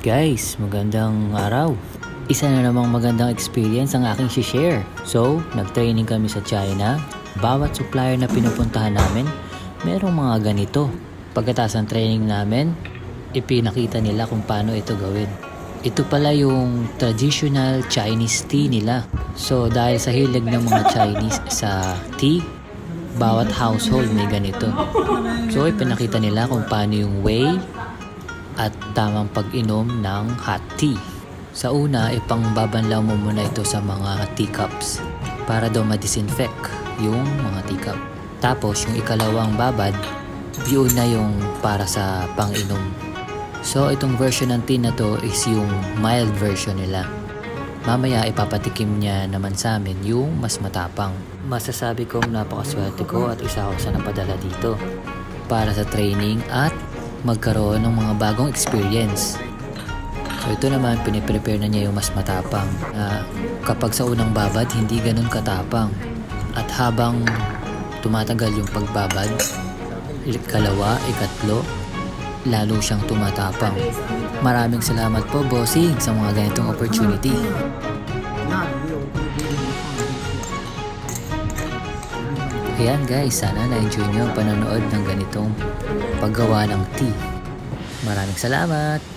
Guys, magandang araw. Isa na namang magandang experience ang aking share. So, nag-training kami sa China. Bawat supplier na pinupuntahan namin, merong mga ganito. Pagkatapos ng training namin, ipinakita nila kung paano ito gawin. Ito pala yung traditional Chinese tea nila. So, dahil sa hilig ng mga Chinese sa tea, bawat household may ganito. So, ipinakita nila kung paano yung way at tamang pag-inom ng hot tea. Sa una, ipangbabanlaw mo muna ito sa mga teacups para daw ma-disinfect yung mga teacup. Tapos, yung ikalawang babad, yun na yung para sa pang-inom. So, itong version ng tea na to is yung mild version nila. Mamaya, ipapatikim niya naman sa amin yung mas matapang. Masasabi kong napakaswerte ko at isa ako sa napadala dito para sa training at magkaroon ng mga bagong experience. So ito naman, piniprepare na niya yung mas matapang. Kapag sa unang babad, hindi ganun katapang. At habang tumatagal yung pagbabad, ikalawa, ikatlo, lalo siyang tumatapang. Maraming salamat po, bossing, sa mga ganitong opportunity. Ayan guys, sana na-enjoy nyo ang panonood ng ganitong paggawa ng tea. Maraming salamat!